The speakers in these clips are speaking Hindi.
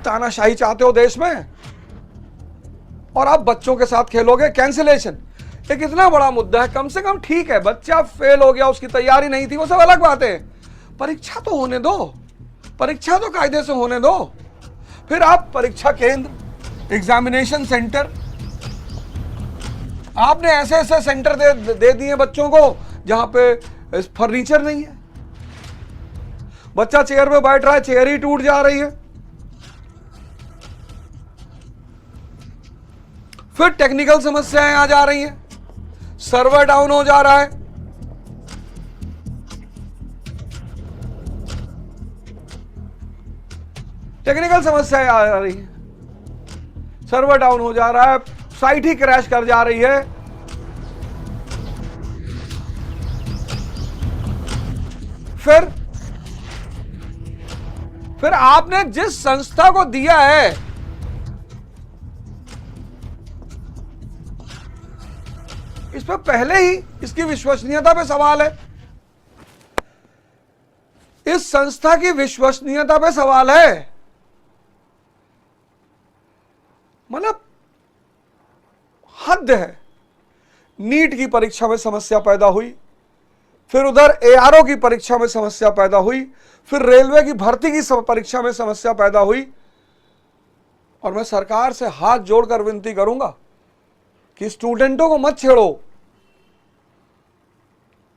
तानाशाही चाहते हो देश में, और आप बच्चों के साथ खेलोगे। कैंसिलेशन एक इतना बड़ा मुद्दा है, कम से कम ठीक है, बच्चा फेल हो गया, उसकी तैयारी नहीं थी, वो सब अलग बात है। परीक्षा तो होने दो, परीक्षा तो कायदे से होने दो। फिर आप परीक्षा केंद्र, एग्जामिनेशन सेंटर, आपने ऐसे ऐसे सेंटर दे दिए बच्चों को जहां पे फर्नीचर नहीं है। बच्चा चेयर पे बैठ रहा है, चेयर ही टूट जा रही है। फिर टेक्निकल समस्याएं आ जा रही हैं, सर्वर डाउन हो जा रहा है। टेक्निकल समस्याएं आ रही हैं, सर्वर डाउन हो जा रहा है, साइट ही क्रैश कर जा रही है। फिर आपने जिस संस्था को दिया है, इस पर पहले ही इसकी विश्वसनीयता पे सवाल है। इस संस्था की विश्वसनीयता पे सवाल है। मतलब हद है। नीट की परीक्षा में समस्या पैदा हुई, फिर उधर एआरओ की परीक्षा में समस्या पैदा हुई, फिर रेलवे की भर्ती की परीक्षा में समस्या पैदा हुई। और मैं सरकार से हाथ जोड़कर विनती करूंगा कि स्टूडेंटों को मत छेड़ो,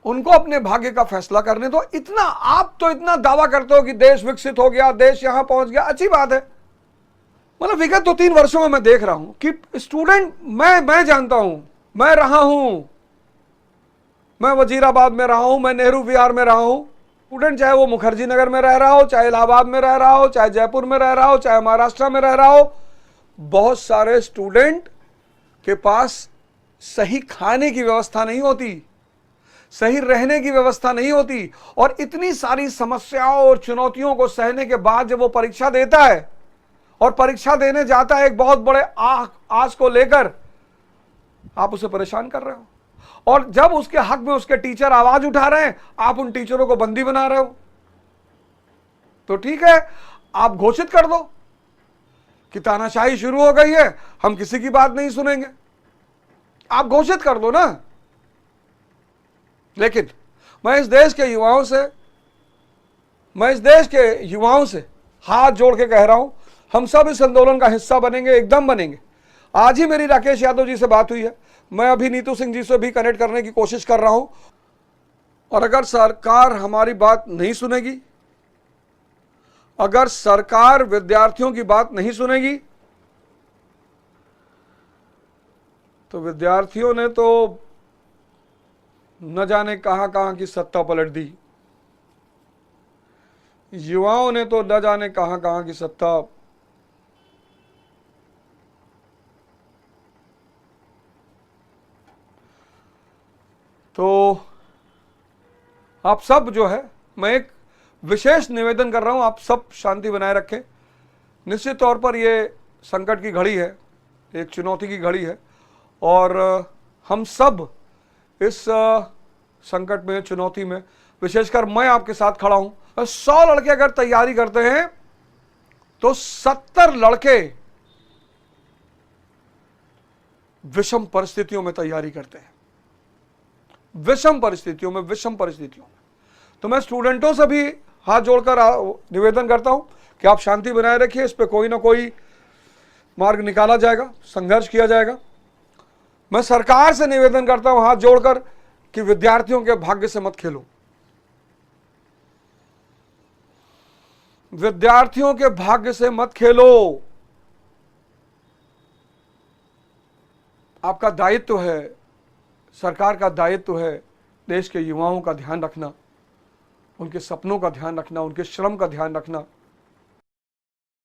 उनको अपने भाग्य का फैसला करने दो। इतना आप तो इतना दावा करते हो कि देश विकसित हो गया, देश यहां पहुंच गया, अच्छी बात है। मतलब विगत 2-3 वर्षों में मैं देख रहा हूं कि स्टूडेंट, मैं जानता हूं, मैं रहा हूं, मैं वजीराबाद में रहा हूं, मैं नेहरू विहार में रहा हूं। स्टूडेंट चाहे वो मुखर्जी नगर में रह रहा हो, चाहे इलाहाबाद में रह रहा हो, चाहे जयपुर में रह रहा हो, चाहे महाराष्ट्र में रह रहा हो, बहुत सारे स्टूडेंट के पास सही खाने की व्यवस्था नहीं होती, सही रहने की व्यवस्था नहीं होती। और इतनी सारी समस्याओं और चुनौतियों को सहने के बाद जब वो परीक्षा देता है और परीक्षा देने जाता है एक बहुत बड़े आस को लेकर, आप उसे परेशान कर रहे हो। और जब उसके हक में उसके टीचर आवाज उठा रहे हैं, आप उन टीचरों को बंदी बना रहे हो। तो ठीक है, आप घोषित कर दो कि तानाशाही शुरू हो गई है, हम किसी की बात नहीं सुनेंगे, आप घोषित कर दो ना। लेकिन मैं इस देश के युवाओं से हाथ जोड़ के कह रहा हूं, हम सब इस आंदोलन का हिस्सा बनेंगे, एकदम बनेंगे। आज ही मेरी राकेश यादव जी से बात हुई है, मैं अभी नीतू सिंह जी से भी कनेक्ट करने की कोशिश कर रहा हूं। और अगर सरकार हमारी बात नहीं सुनेगी, अगर सरकार विद्यार्थियों की बात नहीं सुनेगी, तो विद्यार्थियों ने तो न जाने कहां कहां की सत्ता पलट दी, युवाओं ने तो न जाने कहां कहां की सत्ता। तो आप सब जो है, मैं एक विशेष निवेदन कर रहा हूं, आप सब शांति बनाए रखें। निश्चित तौर पर ये संकट की घड़ी है, एक चुनौती की घड़ी है, और हम सब इस संकट में, चुनौती में, विशेषकर मैं आपके साथ खड़ा हूं। 100 लड़के अगर तैयारी करते हैं तो 70 लड़के विषम परिस्थितियों में तैयारी करते हैं, विषम परिस्थितियों में। तो मैं स्टूडेंटों से भी हाथ जोड़कर निवेदन करता हूं कि आप शांति बनाए रखिए, इस पे कोई ना कोई मार्ग निकाला जाएगा, संघर्ष किया जाएगा। मैं सरकार से निवेदन करता हूं हाथ जोड़कर कि विद्यार्थियों के भाग्य से मत खेलो, विद्यार्थियों के भाग्य से मत खेलो। आपका दायित्व है, सरकार का दायित्व है देश के युवाओं का ध्यान रखना, उनके सपनों का ध्यान रखना, उनके श्रम का ध्यान रखना।